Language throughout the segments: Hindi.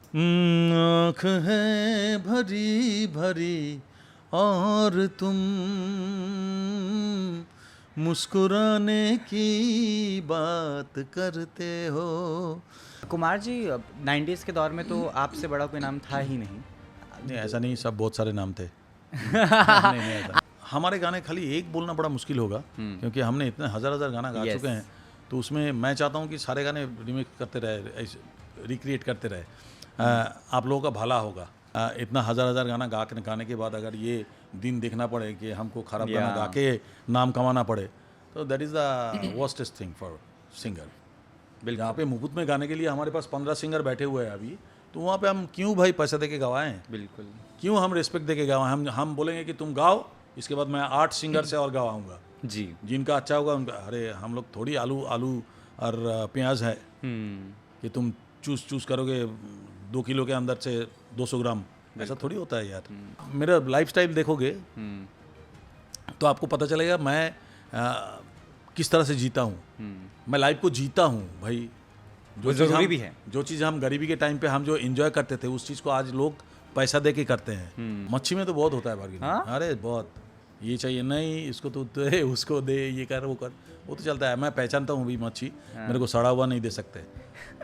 आँख है भरी भरी और तुम मुस्कुराने की बात करते हो। कुमार जी 90s के दौर में तो आपसे बड़ा कोई नाम था ही नहीं। नहीं ऐसा नहीं, सब बहुत सारे नाम थे। नहीं नहीं ऐसा हमारे गाने खाली एक बोलना बड़ा मुश्किल होगा क्योंकि हमने इतने हज़ार हज़ार गाना गा Yes. चुके हैं, तो उसमें मैं चाहता हूँ कि सारे गाने रिमेक करते रहे, रिक्रिएट करते रहे। आप लोगों का भला होगा। इतना हज़ार हज़ार गाना गाने के बाद अगर ये दिन देखना पड़े कि हमको खराब गाना गा के नाम कमाना पड़े, तो that is the worstest thing for singer. जहाँ पे मुफ्त में गाने के लिए हमारे पास 15 सिंगर बैठे हुए हैं अभी, तो वहाँ पे हम क्यों भाई पैसा दे के गवाएं? बिल्कुल। क्यों हम रिस्पेक्ट दे के गवाएं? हम बोलेंगे कि तुम गाओ, इसके बाद मैं 8 सिंगर से और गवाऊंगा, जी। जिनका अच्छा होगा उनका। अरे हम लोग थोड़ी आलू और प्याज है कि तुम चूस करोगे 2 किलो के अंदर से 200 ग्राम, ऐसा थोड़ी होता है यार। मेरा लाइफस्टाइल देखोगे तो आपको पता चलेगा मैं किस तरह से जीता हूँ। मैं लाइफ को जीता हूँ भाई। वो ज़रूरी भी है। जो चीज़ हम गरीबी के टाइम पे हम जो एंजॉय करते थे, उस चीज़ को आज लोग पैसा दे के करते हैं। मच्छी में तो बहुत होता है बार्गेनिंग। हाँ? अरे बहुत, ये चाहिए नहीं, इसको तो दे, उसको दे, ये कर वो कर, वो तो चलता है। मैं पहचानता हूँ भी मच्छी, मेरे को सड़ा हुआ नहीं दे सकते,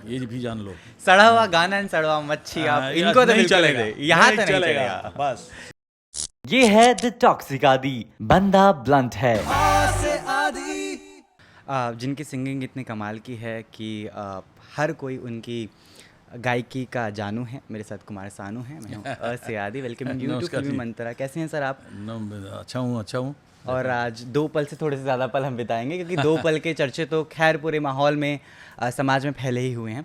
ये भी जान लो। सड़ा हुआ गाना एंड सड़ा हुआ मच्छी आप इनको तो नहीं बिल्कुल चलेगा, नहीं दे, यहाँ तो नहीं चलेगा चलेगा। बस। ये है द टॉक्सिक आदि, बंदा ब्लंट है। जिनकी सिंगिंग इतनी कमाल की है कि हर कोई उनकी गायकी का जानू है। मेरे साथ कुमार सानू है, मैं हूँ से आदि। वेलकम यू टू नमस्कार फिल्मी जी। मंत्रा। कैसे हैं सर आप? अच्छा हूँ। और आज 2 पल से थोड़े से ज़्यादा पल हम बिताएंगे क्योंकि 2 पल के चर्चे तो खैर पूरे माहौल में समाज में फैले ही हुए हैं।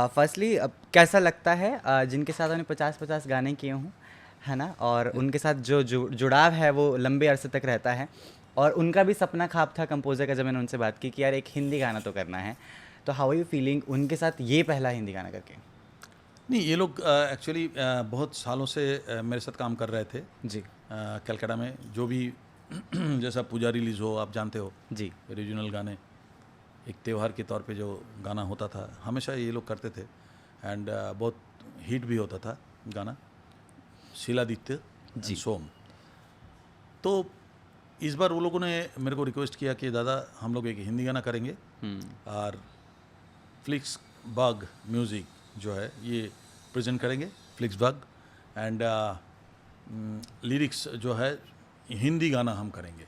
फर्स्टली कैसा लगता है जिनके साथ उन्हें 50-50 गाने किए हों, है ना, और उनके साथ जो जुड़ाव है वो लंबे अरसे तक रहता है, और उनका भी सपना ख्वाब था कंपोज़र का, जब मैंने उनसे बात की कि यार एक हिंदी गाना तो करना है, तो हाउ आर यू फीलिंग उनके साथ ये पहला हिंदी गाना करके? नहीं, ये लोग एक्चुअली बहुत सालों से मेरे साथ काम कर रहे थे जी कलकत्ता में। जो भी जैसा पूजा रिलीज़ हो, आप जानते हो, जी। रीजनल गाने एक त्यौहार के तौर पे जो गाना होता था, हमेशा ये लोग करते थे। एंड बहुत हिट भी होता था गाना, शीलादित्य जी। सोम। तो इस बार वो लोगों ने मेरे को रिक्वेस्ट किया कि दादा हम लोग एक हिंदी गाना करेंगे, और फ्लिक्स बग म्यूज़िक जो है ये प्रेजेंट करेंगे, फ्लिक्स बग, एंड लिरिक्स जो है हिंदी गाना हम करेंगे।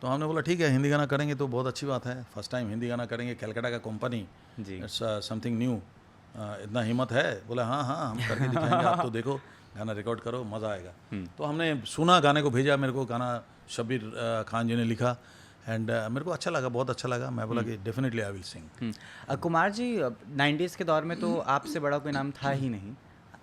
तो हमने बोला ठीक है, हिंदी गाना करेंगे तो बहुत अच्छी बात है। फर्स्ट टाइम हिंदी गाना करेंगे, कलकत्ता का कंपनी, जी। It's something new. इतना हिम्मत है? बोला हाँ हम करके दिखाएंगे, आप तो देखो, गाना रिकॉर्ड करो, मज़ा आएगा। तो हमने सुना, गाने को भेजा मेरे को, गाना शब्बीर खान जी ने लिखा, एंड मेरे को अच्छा लगा, बहुत अच्छा लगा। मैं बोला कि definitely I will sing. Kumar ji 90s के दौर में तो आपसे बड़ा कोई नाम था ही नहीं।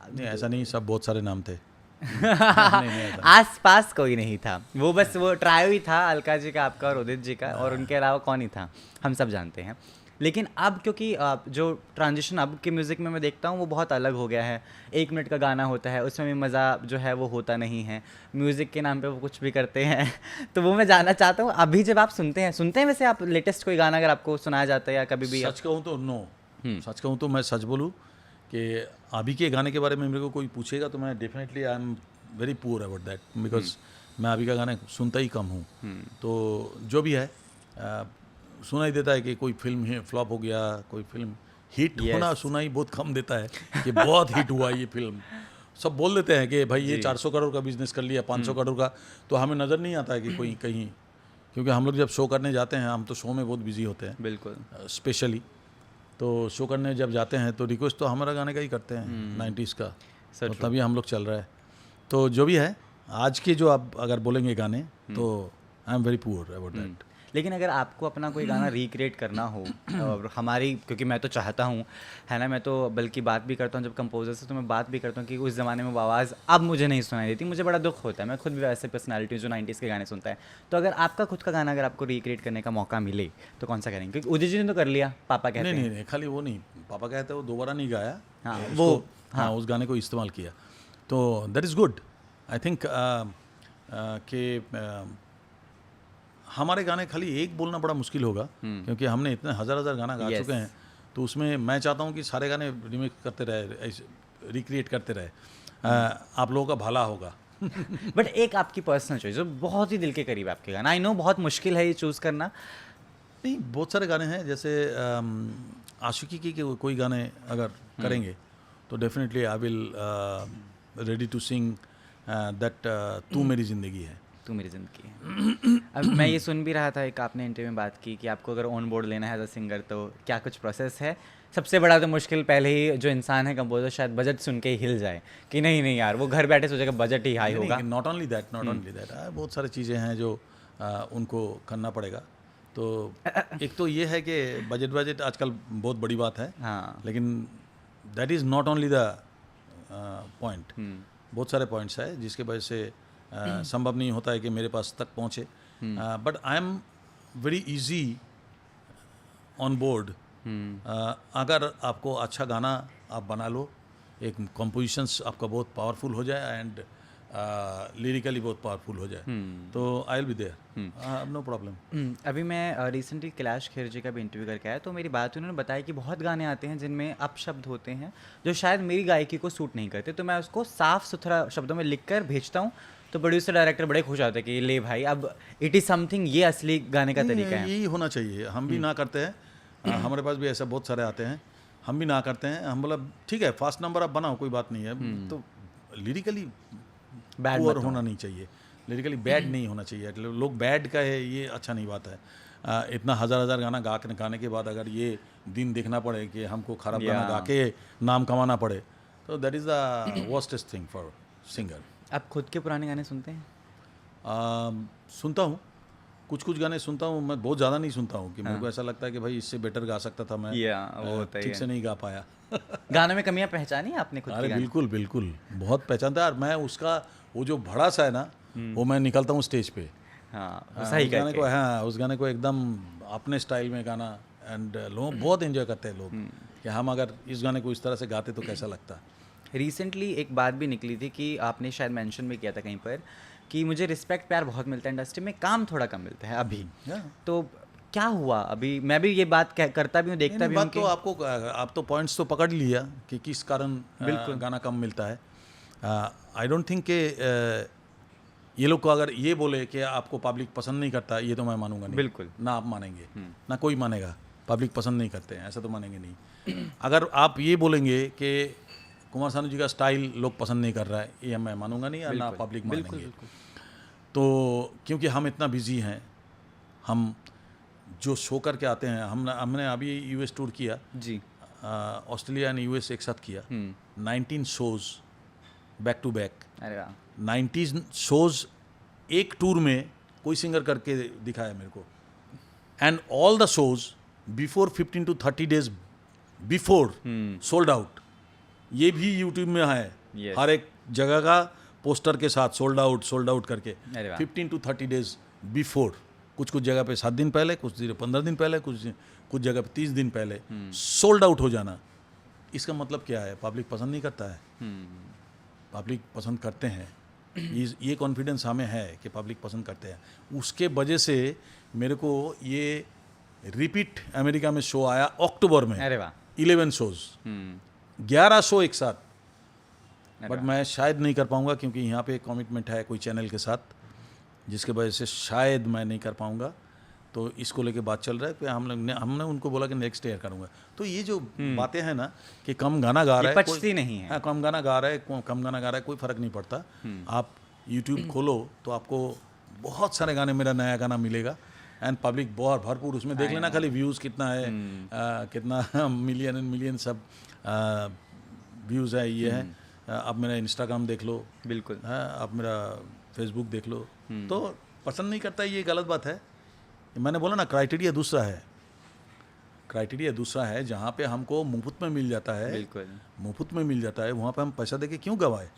नहीं ऐसा नहीं, सब बहुत सारे नाम थे। नहीं ऐसा आस पास कोई नहीं था, वो बस वो ट्रायो ही था, अलका जी का, आपका और उदित जी का, और उनके अलावा कौन ही था, हम सब जानते हैं। लेकिन अब क्योंकि जो ट्रांजिशन अब के म्यूज़िक में मैं देखता हूँ वो बहुत अलग हो गया है। 1 मिनट का गाना होता है, उसमें भी मज़ा जो है वो होता नहीं है, म्यूज़िक के नाम पे वो कुछ भी करते हैं। तो वो मैं जानना चाहता हूँ, अभी जब आप सुनते हैं वैसे आप लेटेस्ट कोई गाना अगर आपको सुनाया जाता है या कभी भी सच कहूँ तो नो, सच कहूँ तो मैं सच बोलूँ कि अभी के गाने के बारे में मेरे को कोई पूछेगा तो मैं definitely I am very poor about that, because मैं अभी का गाने सुनता ही कम हूँ। तो जो भी है सुनाई देता है कि कोई फिल्म फ्लॉप हो गया, कोई फिल्म हिट होना सुनाई बहुत कम देता है कि बहुत हिट हुआ ये फिल्म। सब बोल देते हैं कि भाई ये 400 करोड़ का बिजनेस कर लिया, 500 करोड़ का, तो हमें नज़र नहीं आता है कि कोई कहीं, क्योंकि हम लोग जब शो करने जाते हैं, हम तो शो में बहुत बिजी होते हैं बिल्कुल स्पेशली, तो शो करने जब जाते हैं तो रिक्वेस्ट तो हमारा गाने का ही करते हैं 90s का, तो तभी हम लोग चल रहा है। तो जो भी है, आज के जो आप अगर बोलेंगे गाने तो I am very poor about that. लेकिन अगर आपको अपना कोई गाना रिक्रिएट करना हो, और हमारी, क्योंकि मैं तो चाहता हूँ, है ना, मैं तो बल्कि बात भी करता हूँ जब कंपोजर से, तो मैं बात भी करता हूँ कि उस ज़माने में वो आवाज़ अब मुझे नहीं सुनाई देती, मुझे बड़ा दुख होता है। मैं खुद भी वैसे पर्सनैलिटी हूँ जो 90s के गाने सुनता है। तो अगर आपका खुद का गाना अगर आपको रिक्रिएट करने का मौका मिले तो कौन सा करेंगे? क्योंकि उदित जी ने तो कर लिया, पापा कहते हैं। नहीं, खाली वो नहीं, पापा कहते हैं वो दोबारा नहीं गाया, हाँ, वो हाँ उस गाने को इस्तेमाल किया, तो that is good. I think कि हमारे गाने खाली एक बोलना बड़ा मुश्किल होगा क्योंकि हमने इतने हज़ार हज़ार गाना गा चुके हैं, तो उसमें मैं चाहता हूँ कि सारे गाने रिमेक करते रहे, रिक्रिएट करते रहे, आप लोगों का भला होगा। बट एक आपकी पर्सनल चॉइस जो बहुत ही दिल के करीब है आपके गाना, आई नो बहुत मुश्किल है ये चूज़ करना। नहीं, बहुत सारे गाने हैं, जैसे आशिकी के कोई गाने अगर करेंगे तो definitely I will ready to sing that तू मेरी ज़िंदगी है। तू मेरी ज़िंदगी है। अब मैं ये सुन भी रहा था, एक आपने इंटरव्यू में बात की कि आपको अगर ऑन बोर्ड लेना है एज अ सिंगर तो क्या कुछ प्रोसेस है? सबसे बड़ा तो मुश्किल पहले ही जो इंसान है कंपोजर शायद बजट सुन के ही हिल जाए कि नहीं नहीं यार, वो घर बैठे सोचेगा बजट ही हाई होगा। नॉट ओनली दैट, बहुत सारी चीज़ें हैं जो उनको करना पड़ेगा। तो एक तो ये है कि बजट आजकल बहुत बड़ी बात है, हाँ, लेकिन that is not only the point. बहुत सारे पॉइंट्स है जिसके वजह से संभव नहीं होता है कि मेरे पास तक पहुँचे, but I am very easy on board. अगर आपको अच्छा गाना आप बना लो, एक कंपोजिशंस आपका बहुत पावरफुल हो जाए एंड लिरिकली बहुत पावरफुल हो जाए, तो I will be there, no problem. अभी मैं रिसेंटली कैलाश खेर जी का भी इंटरव्यू करके आया, तो मेरी बात हुई, उन्होंने बताया कि बहुत गाने आते हैं जिनमें अपशब्द होते हैं जो शायद मेरी गायकी को सूट नहीं करते, तो मैं उसको साफ सुथरा शब्दों में लिख कर भेजता हूँ, तो प्रोड्यूसर डायरेक्टर बड़े खुश होते हैं कि ले भाई अब इट इज़ समथिंग, ये असली गाने का तरीका है। यही होना चाहिए। हम भी ना करते हैं, हमारे पास भी ऐसा बहुत सारे आते हैं, हम भी ना करते हैं। हम बोला ठीक है, फास्ट नंबर आप बनाओ, कोई बात नहीं है, तो लिरिकली बैड पुअर होना नहीं चाहिए, लिरिकली बैड नहीं होना चाहिए। लोग बैड का है, ये अच्छा नहीं बात है। इतना हज़ार गाना गाने के बाद अगर ये दिन देखना पड़े कि हमको खराब गाना गा के नाम कमाना पड़े, तो that is the worstest thing for singer. आप खुद के पुराने गाने सुनते हैं? सुनता हूँ, कुछ गाने सुनता हूँ, मैं बहुत ज़्यादा नहीं सुनता हूँ कि मेरे को ऐसा लगता है कि भाई इससे बेटर गा सकता था मैं, वो होता ही ठीक है। से नहीं गा पाया। गानों में कमियां पहचानी आपने खुद अरे के गाने? बिल्कुल बहुत पहचानता है, और मैं उसका वो जो भड़ास है ना, वो मैं निकलता हूँ स्टेज पे। हाँ, उस गाने को, हाँ, उस गाने को एकदम अपने स्टाइल में गाना, एंड लोग बहुत एंजॉय करते हैं लोग कि हम अगर इस गाने को इस तरह से गाते तो कैसा लगता। रिसेंटली एक बात भी निकली थी कि आपने शायद मेंशन भी किया था कहीं पर कि मुझे रिस्पेक्ट प्यार बहुत मिलता है इंडस्ट्री में, काम थोड़ा कम मिलता है अभी। तो क्या हुआ? अभी मैं भी ये बात करता भी हूँ, देखता भी हूँ। तो आप तो पॉइंट्स तो पकड़ लिया कि किस कारण गाना कम मिलता है। आई डोंट थिंक कि ये लोग को अगर ये बोले कि आपको पब्लिक पसंद नहीं करता, ये तो मैं मानूंगा नहीं। बिल्कुल ना आप मानेंगे, ना कोई मानेगा, पब्लिक पसंद नहीं करते हैं, ऐसा तो मानेंगे नहीं। अगर आप ये बोलेंगे कि कुमार सानू जी का स्टाइल लोग पसंद नहीं कर रहा है, ये मैं मानूंगा नहीं, और ना पब्लिक मानेंगे। तो क्योंकि हम इतना बिजी हैं, हम जो शो करके आते हैं, हमने अभी यूएस टूर किया जी, ऑस्ट्रेलिया एंड यूएस एक साथ किया, 19 शोज बैक टू बैक। अरे वाह, 19 शोज एक टूर में कोई सिंगर करके दिखाया मेरे को, and all the shows before 15 to 30 days before sold out. ये भी यूट्यूब में है, हर एक जगह का पोस्टर के साथ सोल्ड आउट करके 15 to 30 days बिफोर। कुछ जगह पे 7 दिन पहले, कुछ 15 दिन पहले, कुछ जगह पे 30 दिन पहले सोल्ड आउट हो जाना। इसका मतलब क्या है? पब्लिक पसंद नहीं करता है, पब्लिक पसंद करते हैं। ये कॉन्फिडेंस हमें है कि पब्लिक पसंद करते हैं। उसके वजह से मेरे को ये रिपीट अमेरिका में शो आया अक्टूबर में। अरे वाह, 11 शोज, 11 शो एक साथ। बट मैं शायद नहीं कर पाऊंगा क्योंकि यहाँ पे कमिटमेंट है कोई चैनल के साथ, जिसके वजह से शायद मैं नहीं कर पाऊंगा। तो इसको लेके बात चल रहा है कि हमने उनको बोला कि नेक्स्ट ईयर करूंगा। तो ये जो बातें हैं ना कि कम गाना गा रहा है, पचती नहीं है। हाँ, कम गाना गा रहा है, कोई फ़र्क नहीं पड़ता। आप यूट्यूब खोलो तो आपको बहुत सारे गाने, मेरा नया गाना मिलेगा, एंड पब्लिक बहुत भरपूर उसमें देख लेना, खाली व्यूज़ कितना है, कितना मिलियन सब व्यूज़ है, ये है। आप मेरा इंस्टाग्राम देख लो, बिल्कुल, आप मेरा फेसबुक देख लो। तो पसंद नहीं करता, ये गलत बात है। मैंने बोला ना, क्राइटेरिया दूसरा है। जहाँ पे हमको मुफ्त में मिल जाता है, मुफ्त में मिल जाता है, वहाँ पे हम पैसा देके क्यों गवाए?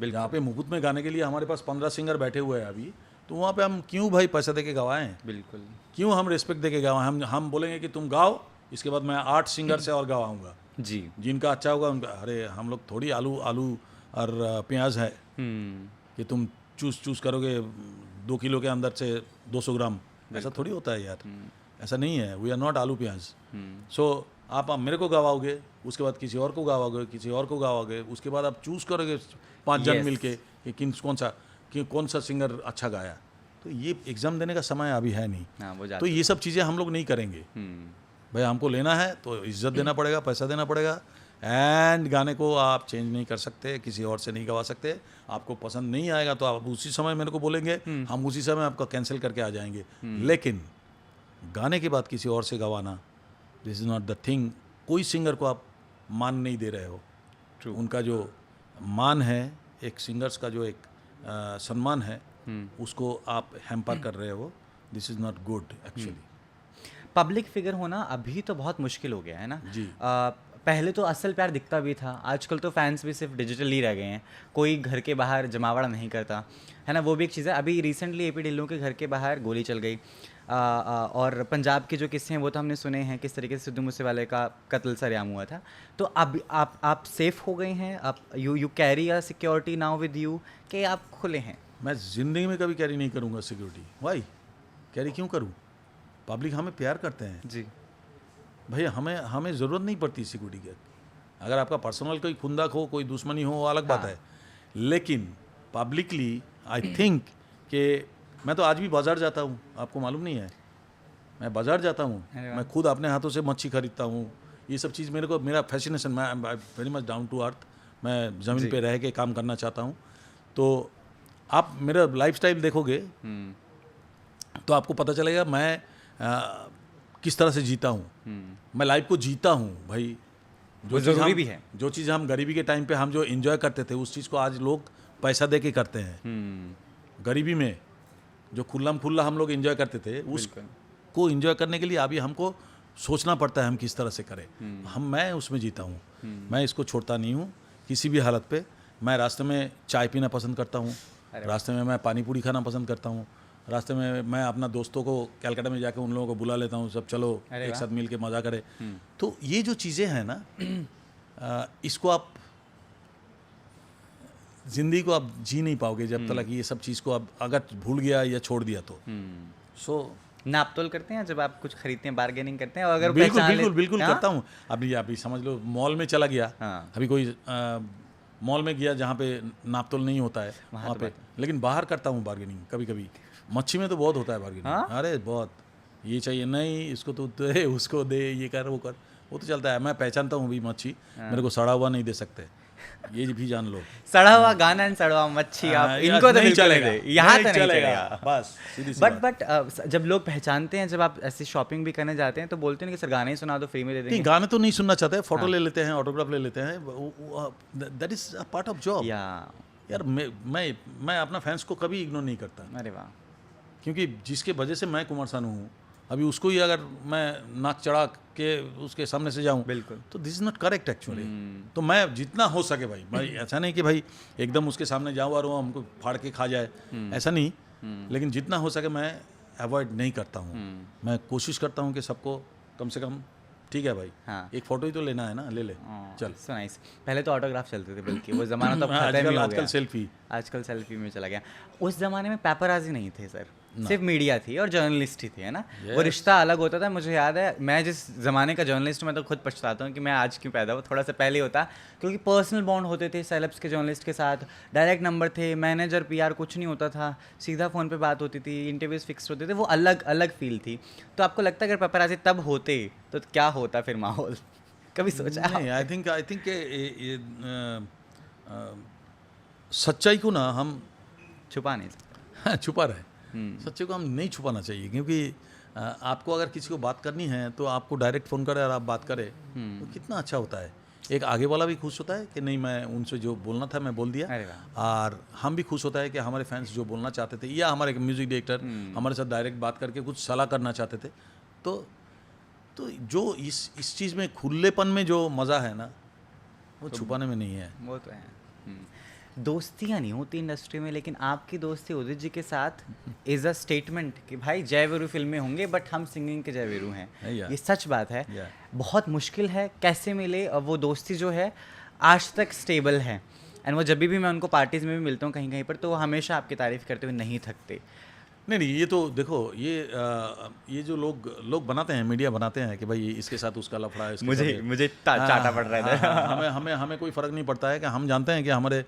जहाँ पे मुफ्त में गाने के लिए हमारे पास 15 सिंगर बैठे हुए हैं अभी, तो वहाँ पे हम क्यों भाई पैसा देके गवाएं? बिल्कुल, क्यों हम रिस्पेक्ट देके गवाएं? हम बोलेंगे कि तुम गाओ, इसके बाद मैं 8 सिंगर से और गवाऊंगा जी, जिनका अच्छा होगा उनका। अरे हम लोग थोड़ी आलू और प्याज है कि तुम चूज करोगे 2 किलो के अंदर से 200 ग्राम, ऐसा थोड़ी होता है यार, ऐसा नहीं है। वी आर नॉट आलू प्याज। सो आप मेरे को गवाओगे, उसके बाद किसी और को गवाओगे, किसी और को गवाओगे, उसके बाद आप चूज़ करोगे 5 जन Yes. मिल के कि कौन सा सिंगर अच्छा गाया। तो ये एग्ज़ाम देने का समय अभी है नहीं। हाँ, वो तो जाते ये सब चीज़ें हम लोग नहीं करेंगे। भाई हमको लेना है तो इज्जत देना पड़ेगा, पैसा देना पड़ेगा, एंड गाने को आप चेंज नहीं कर सकते, किसी और से नहीं गवा सकते। आपको पसंद नहीं आएगा तो आप उसी समय मेरे को बोलेंगे, हम उसी समय आपका कैंसिल करके आ जाएंगे। लेकिन गाने के बाद किसी और से गवाना, this is not the thing. कोई सिंगर को आप मान नहीं दे रहे हो। True. उनका जो मान है, एक सिंगर्स का जो एक सम्मान है, उसको आप हैम्पर कर रहे हो। This is not good actually. Public figure होना अभी तो बहुत मुश्किल हो गया है ना जी। पहले तो असल प्यार दिखता भी था, आजकल तो फैंस भी सिर्फ डिजिटल ही रह गए हैं, कोई घर के बाहर जमावड़ा नहीं करता है ना, वो भी एक चीज़ है। अभी रिसेंटली एपी ढिल्लों के घर के बाहर गोली चल गई, और पंजाब के जो किस्से हैं वो तो हमने सुने हैं, किस तरीके से सिद्धू मूसेवाले का कत्ल सरेआम हुआ था। तो अब आप सेफ हो गए हैं, आप you carry a security now with you, कि आप खुले हैं? मैं ज़िंदगी में कभी कैरी नहीं करूँगा सिक्योरिटी। वाई कैरी क्यों करूँ? पब्लिक हमें प्यार करते हैं जी। भाई, हमें ज़रूरत नहीं पड़ती सिक्योरिटी की। अगर आपका पर्सनल कोई खुंदक हो, कोई दुश्मनी हो, वो अलग बात है। लेकिन पब्लिकली आई थिंक कि मैं तो आज भी बाज़ार जाता हूँ, आपको मालूम नहीं है, मैं बाज़ार जाता हूँ, मैं खुद अपने हाथों से मच्छी खरीदता हूँ। ये सब चीज़ मेरा फैसिनेशन, मैं very much down to earth, मैं ज़मीन पे रह के काम करना चाहता हूँ। तो आप मेरा लाइफस्टाइल देखोगे तो आपको पता चलेगा मैं किस तरह से जीता हूँ। मैं लाइफ को जीता हूँ भाई। वो ज़रूरी भी है। जो चीज़ हम गरीबी के टाइम पे हम जो एंजॉय करते थे, उस चीज़ को आज लोग पैसा दे के करते हैं। गरीबी में जो खुल्लम खुल्ला हम लोग एंजॉय करते थे, उसको एंजॉय करने के लिए अभी हमको सोचना पड़ता है हम किस तरह से करें। मैं उसमें जीता हूँ, मैं इसको छोड़ता नहीं हूँ किसी भी हालत पे। मैं रास्ते में चाय पीना पसंद करता हूँ, रास्ते में मैं पानी पूरी खाना पसंद करता हूँ, रास्ते में मैं अपना दोस्तों को कलकत्ता में जाके उन लोगों को बुला लेता हूँ, सब चलो एक साथ मिल के मज़ा करें। तो ये जो चीज़ें हैं ना, इसको आप ज़िंदगी को आप जी नहीं पाओगे जब तक ये सब चीज़ को आप अगर भूल गया या छोड़ दिया तो। सो नापतोल करते हैं जब आप कुछ खरीदते हैं, बार्गेनिंग करते हैं? और अगर बिल्कुल करता हूँ। अभी समझ लो मॉल में चला गया, अभी कोई मॉल में गया जहाँ पे नापतोल नहीं होता है वहाँ पे, लेकिन बाहर करता हूँ बार्गेनिंग कभी कभी। मच्छी में तो बहुत होता है बार्गेनिंग। अरे बहुत, ये चाहिए नहीं, इसको तो दे, उसको दे, ये कर वो कर, वो तो चलता है। मैं पहचानता हूँ भी मच्छी, मेरे को सड़ा हुआ नहीं दे सकते, ये भी जान लो। सड़ा हुआ गाना एंड सड़ा हुआ मच्छी, आप इनको तो नहीं चलेगा, यहाँ तो नहीं चलेगा बस। सीधी सी बात। बट जब लोग पहचानते हैं, जब आप ऐसी शॉपिंग भी करने जाते हैं तो बोलते हैं कि सर गाने ही सुना दो, फ्री में दे देंगे। नहीं, गाने तो नहीं सुनना चाहते, फोटो ले लेते हैं, ऑटोग्राफ ले लेते हैं, that is a part of job. यार मैं अपना फैंस को कभी इग्नोर नहीं करता। अरे वाह। क्योंकि जिसके वजह से मैं कुमार सानू हूँ, अभी उसको ही अगर मैं नाक चढ़ा के उसके सामने से जाऊँ, बिल्कुल, तो this is not correct actually. तो मैं जितना हो सके भाई ऐसा नहीं कि भाई एकदम उसके सामने जाऊँ और वो हमको फाड़ के खा जाए, ऐसा नहीं। लेकिन जितना हो सके मैं अवॉइड नहीं करता हूँ। मैं कोशिश करता हूँ कि सबको कम से कम, ठीक है भाई, एक फ़ोटो ही तो लेना है ना, ले ले चल। So nice. पहले तो ऑटोग्राफ चलते थे, बल्कि वो ज़माना तो खत्म ही हो गया। आजकल सेल्फी में चला गया। उस ज़माने में पेपराज़ी नहीं थे सर, सिर्फ मीडिया थी और जर्नलिस्ट ही थे, है ना। वो रिश्ता अलग होता था। मुझे याद है, मैं जिस ज़माने का जर्नलिस्ट, मैं तो खुद पछताता हूँ कि मैं आज क्यों पैदा हुआ, थोड़ा सा पहले होता, क्योंकि पर्सनल बॉन्ड होते थे सेलेब्स के जर्नलिस्ट के साथ, डायरेक्ट नंबर थे, मैनेजर PR कुछ नहीं होता था, सीधा फ़ोन पे बात होती थी, इंटरव्यूज़ फिक्स होते थे, वो अलग अलग फील थी। तो आपको लगता है अगर पेपराज़ी तब होते तो क्या होता फिर माहौल? कभी सोचा? नहीं, आई थिंक सच्चाई को ना हम छुपा नहीं सकते। छुपा रहे, सच्चे को हम नहीं छुपाना चाहिए। क्योंकि आपको अगर किसी को बात करनी है तो आपको डायरेक्ट फ़ोन करे और आप बात करें तो कितना अच्छा होता है। एक आगे वाला भी खुश होता है कि नहीं, मैं उनसे जो बोलना था मैं बोल दिया, और हम भी खुश होता है कि हमारे फैंस जो बोलना चाहते थे, या हमारे म्यूज़िक डायरेक्टर हमारे साथ डायरेक्ट बात करके कुछ सलाह करना चाहते थे, तो जो इस चीज़ में खुलेपन में जो मज़ा है ना, वो छुपाने में नहीं है। वो तो है। दोस्तियाँ नहीं होती इंडस्ट्री में, लेकिन आपकी दोस्ती उदित जी के साथ इज़ अ स्टेटमेंट कि भाई जय वीरू फिल्में होंगे बट हम सिंगिंग के जय वीरू हैं। ये सच बात है। बहुत मुश्किल है, कैसे मिले वो दोस्ती जो है आज तक स्टेबल है। एंड वो जब भी मैं उनको पार्टीज़ में भी मिलता हूँ कहीं कहीं पर, तो वो हमेशा आपकी तारीफ़ करते हुए नहीं थकते। नहीं, ये तो देखो, ये जो लोग बनाते हैं, मीडिया बनाते हैं कि भाई इसके साथ उसका लफड़ा है, इसके साथ ये। मुझे हाँ, चाटा पड़ रहा हाँ, था। हाँ, हमें कोई फ़र्क नहीं पड़ता है कि हम जानते हैं कि हमारे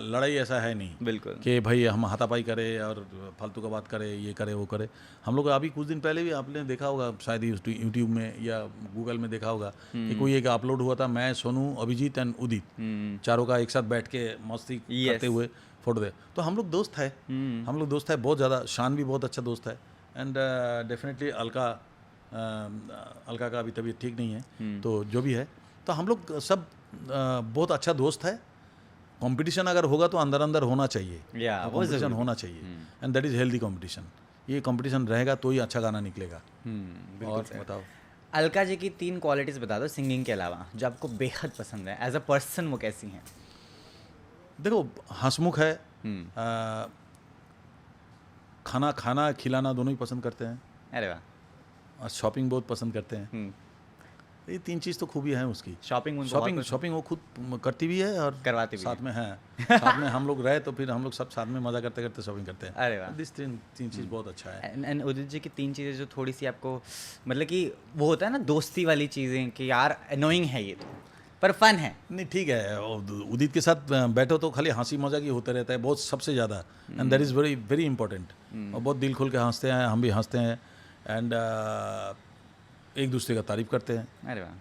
लड़ाई ऐसा है नहीं बिल्कुल। कि भाई हम हाथापाई करें और फालतू का बात करें, ये करे वो करे। हम लोग अभी कुछ दिन पहले भी आपने देखा होगा शायद यूट्यूब में या गूगल में देखा होगा कि कोई एक अपलोड हुआ था, मैं, सोनू, अभिजीत एंड उदित चारों का एक साथ बैठ के मस्ती करते हुए फोटो दे। तो हम लोग दोस्त है, हम लोग दोस्त है बहुत ज़्यादा। शान भी बहुत अच्छा दोस्त है एंड डेफिनेटली अलका का अभी तबीयत ठीक नहीं है, तो जो भी है, तो हम लोग सब बहुत अच्छा दोस्त है। कंपटीशन अगर होगा तो अंदर अंदर होना चाहिए, कंपटीशन होना चाहिए and that is healthy competition. ये कंपटीशन रहेगा तो ही अच्छा गाना निकलेगा। और बताओ, अलका जी की 3 क्वालिटीज़ बता दो सिंगिंग के अलावा जो आपको बेहद पसंद है, एज अ पर्सन वो कैसी हैं? देखो, हंसमुख है, खाना खिलाना दोनों ही पसंद करते हैं, अरे वाह। और शॉपिंग बहुत पसंद करते हैं। ये 3 चीज़ तो खूबी है उसकी। शॉपिंग वो खुद करती भी है और करवाती भी साथ में है। साथ में हम लोग रहे तो फिर हम लोग सब साथ में मज़ा करते करते शॉपिंग करते हैं। अरे वाह। दिस तीन चीज़ बहुत अच्छा है। एंड उदित जी की 3 चीज़ें जो थोड़ी सी आपको मतलब कि वो होता है ना दोस्ती वाली चीज़ें कि यार अनोइंग है ये तो, पर फन है। नहीं, ठीक है, उदित के साथ बैठो तो खाली हंसी मजाक ही होता रहता है बहुत, सबसे ज़्यादा, and that is very very important. और बहुत दिल खोल के हंसते हैं, हम भी हंसते हैं एंड एक दूसरे का तारीफ़ करते हैं। अरे वाह।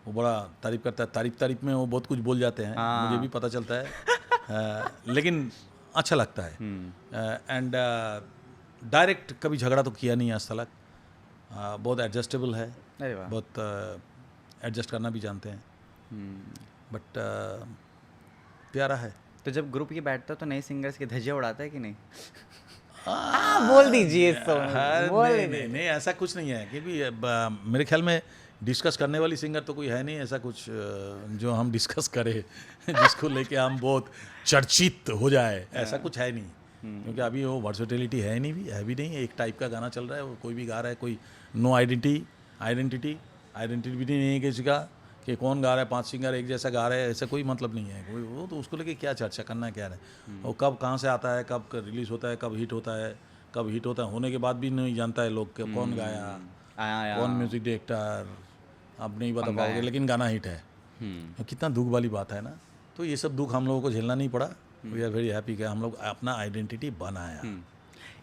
वो बड़ा तारीफ़ करता है, तारीफ में वो बहुत कुछ बोल जाते हैं, मुझे भी पता चलता है। लेकिन अच्छा लगता है एंड डायरेक्ट कभी झगड़ा तो किया नहीं आज तक। बहुत एडजस्टेबल है, अरे वाह। बहुत एडजस्ट करना भी जानते हैं, बट प्यारा है। तो जब ग्रुप ये बैठता है तो नए सिंगर्स की धज्जियाँ उड़ाता है कि नहीं? बोल दीजिए नहीं, ऐसा कुछ नहीं है, क्योंकि मेरे ख्याल में डिस्कस करने वाली सिंगर तो कोई है नहीं ऐसा कुछ जो हम डिस्कस करें जिसको लेके हम बहुत चर्चित हो जाए, ऐसा कुछ है नहीं। क्योंकि अभी वो वर्सेटिलिटी है नहीं, भी नहीं, एक टाइप का गाना चल रहा है, वो कोई भी गा रहा है, कोई नो आइडेंटिटी भी नहीं है किसी का कि कौन गा रहा है, 5 सिंगर एक जैसा गा रहे हैं, ऐसा कोई मतलब नहीं है कोई। वो तो उसको लेके क्या चर्चा करना क्या है, और कब कहाँ से आता है, कब रिलीज़ होता है, कब हिट होता है, होने के बाद भी नहीं जानता है लोग कि कौन गाया, कौन म्यूजिक डायरेक्टर, अब नहीं बता पाओगे, लेकिन गाना हिट है। कितना दुख वाली बात है ना। तो ये सब दुख हम लोगों को झेलना नहीं पड़ा। वी आर वेरी हैप्पी कि हम लोग अपना आइडेंटिटी बनाया।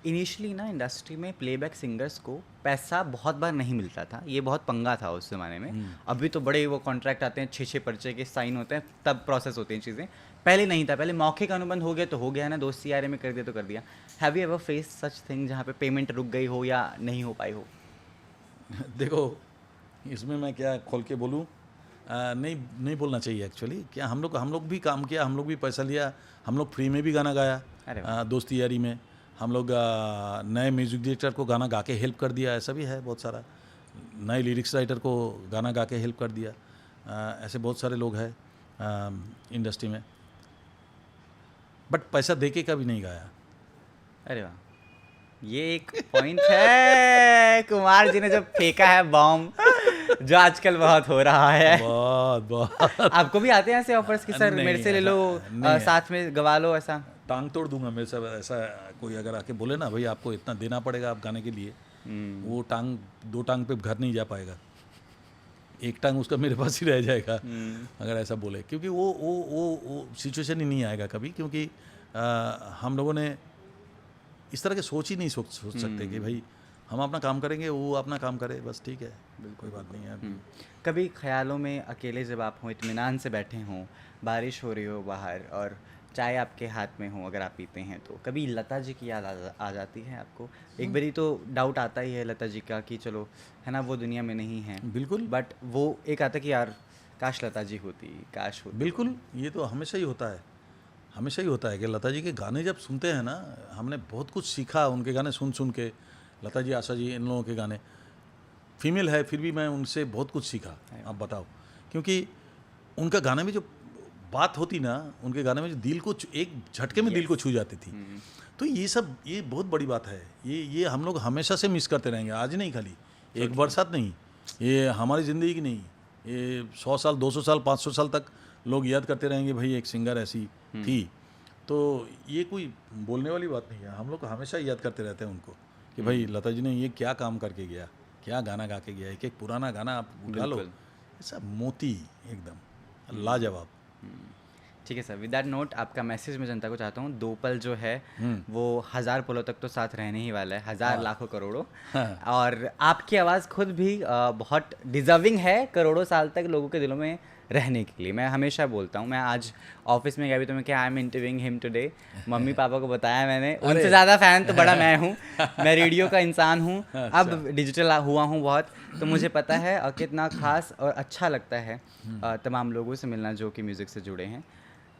इनिशियली ना इंडस्ट्री में प्लेबैक सिंगर्स को पैसा बहुत बार नहीं मिलता था, ये बहुत पंगा था उस ज़माने में। अभी तो बड़े वो कॉन्ट्रैक्ट आते हैं, 6 पर्चे के साइन होते हैं, तब प्रोसेस होती हैं चीज़ें। पहले नहीं था, पहले मौके का अनुबंध हो गया तो हो गया ना, दोस्ती यारी में कर दिया तो कर दिया। Have you ever face such thing जहाँ पे पेमेंट रुक गई हो या नहीं हो पाई हो? देखो, इसमें मैं क्या खोल के बोलूँ, नहीं बोलना चाहिए एक्चुअली। क्या हम लोग भी काम किया, हम लोग भी पैसा लिया, हम लोग फ्री में भी गाना गाया दोस्ती यारी में। हम लोग नए म्यूजिक डायरेक्टर को गाना गा के हेल्प कर दिया, ऐसा भी है बहुत सारा। नए लिरिक्स राइटर को गाना गा के हेल्प कर दिया, ऐसे बहुत सारे लोग हैं इंडस्ट्री में, बट पैसा दे के कभी नहीं गाया। अरे वाह, ये एक पॉइंट है कुमार जी ने जो फेंका है बॉम्ब, जो आजकल बहुत हो रहा है। बहुत आपको भी आते हैं ऐसे ऑफर्स कि सर मेरे से ले लो, साथ में गवा लो? ऐसा टांग तोड़ दूंगा मेरे से ऐसा कोई अगर आके बोले ना, भाई आपको इतना देना पड़ेगा आप गाने के लिए, वो दो टांग पे घर नहीं जा पाएगा, एक टांग उसका मेरे पास ही रह जाएगा अगर ऐसा बोले। क्योंकि वो सिचुएशन ही नहीं आएगा कभी, क्योंकि हम लोगों ने इस तरह के सोच ही नहीं सोच सकते कि भाई हम अपना काम करेंगे, वो अपना काम करे, बस ठीक है, कोई बात नहीं है। कभी ख्यालों में अकेले जब आप हों, इत्मीनान से बैठे हों, बारिश हो रही हो बाहर और चाय आपके हाथ में हो, अगर आप पीते हैं तो कभी लता जी की याद आ जाती है आपको? एक बारी तो डाउट आता ही है लता जी का कि चलो है ना, वो दुनिया में नहीं है बिल्कुल, बट वो एक आता कि यार काश लता जी होती, काश होती। बिल्कुल, ये तो हमेशा ही होता है, हमेशा ही होता है कि लता जी के गाने जब सुनते हैं ना, हमने बहुत कुछ सीखा उनके गाने सुन के। लता जी, आशा जी, इन लोगों के गाने, फीमेल है फिर भी मैं उनसे बहुत कुछ सीखा। आप बताओ, क्योंकि उनका गाने में जो बात होती ना, उनके गाने में जो दिल को एक झटके में दिल को छू जाती थी। तो ये बहुत बड़ी बात है। ये हम लोग हमेशा से मिस करते रहेंगे, आज नहीं, खाली एक बरसात नहीं, ये हमारी ज़िंदगी की नहीं, ये 100 साल 200 साल 500 साल तक लोग याद करते रहेंगे, भाई एक सिंगर ऐसी थी। तो ये कोई बोलने वाली बात नहीं है, हम लोग हमेशा याद करते रहते हैं उनको कि भाई लता जी ने ये क्या काम करके गया, क्या गाना गा के गया। एक एक पुराना गाना आप उठा लो, बिल्कुल। ये सब मोती एकदम लाजवाब। ठीक है सर, विद दैट नोट आपका मैसेज मैं जनता को चाहता हूँ, दो पल जो है वो 1000 पलों तक तो साथ रहने ही वाला है, 1000 लाखों करोड़ों। और आपकी आवाज़ खुद भी बहुत डिजर्विंग है करोड़ों साल तक लोगों के दिलों में रहने के लिए। मैं हमेशा बोलता हूँ, मैं आज ऑफिस में गया भी तो मैं क्या I am interviewing him today, mummy papa को बताया मैंने, उनसे ज़्यादा फ़ैन तो बड़ा मैं हूँ, मैं रेडियो का इंसान हूँ, अब डिजिटल हुआ हूँ बहुत, तो मुझे पता है कितना खास और अच्छा लगता है तमाम लोगों से मिलना जो कि म्यूज़िक से जुड़े हैं।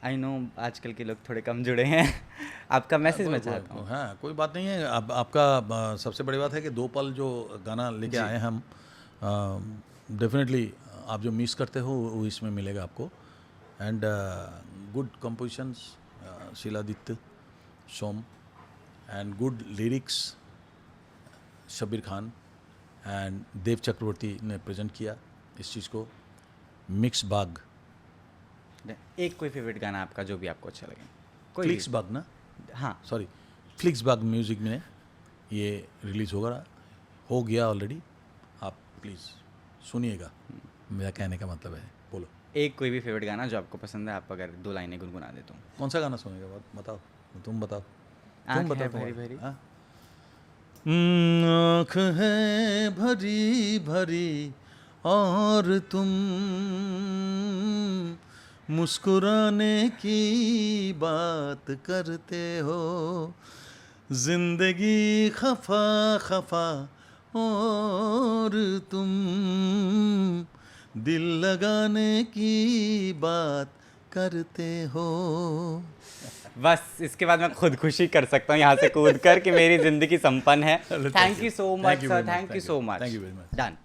आई नो आजकल के लोग थोड़े कम जुड़े हैं। आपका मैसेज मैं चाहता हूँ। हाँ, कोई बात नहीं है। अब आपका सबसे बड़ी बात है कि दो पल जो गाना लेके आए हम, डेफिनेटली आप जो मिस करते हो वो इसमें मिलेगा आपको। And good compositions, Shiladitya Som, and good lyrics Shabbir Khan and Dev Chakraborty ने प्रेजेंट किया इस चीज़ को। मिक्स बाग, एक कोई फेवरेट गाना आपका जो भी आपको अच्छा लगे, कोई फ्लिक्स बाग ना, हाँ सॉरी, फ्लिक्स बाग म्यूजिक में ये रिलीज़ हो गया ऑलरेडी। आप प्लीज़ सुनिएगा, मेरा कहने का मतलब है। बोलो एक कोई भी फेवरेट गाना जो आपको पसंद है, आप अगर 2 लाइनें गुनगुना दे तो। कौन सा गाना सुनेगा, बताओ, तुम बताओ, आँख तुम है बताओ भरी तुम्हारा। भरी। हाँ? आँख है भरी भरी और तुम मुस्कुराने की बात करते हो, जिंदगी खफा खफा और तुम दिल लगाने की बात करते हो। बस इसके बाद मैं खुद खुशी कर सकता हूँ यहाँ से कूद कर कि मेरी ज़िंदगी संपन्न है। Thank you so much sir, thank you so much. Thank you very much. Done.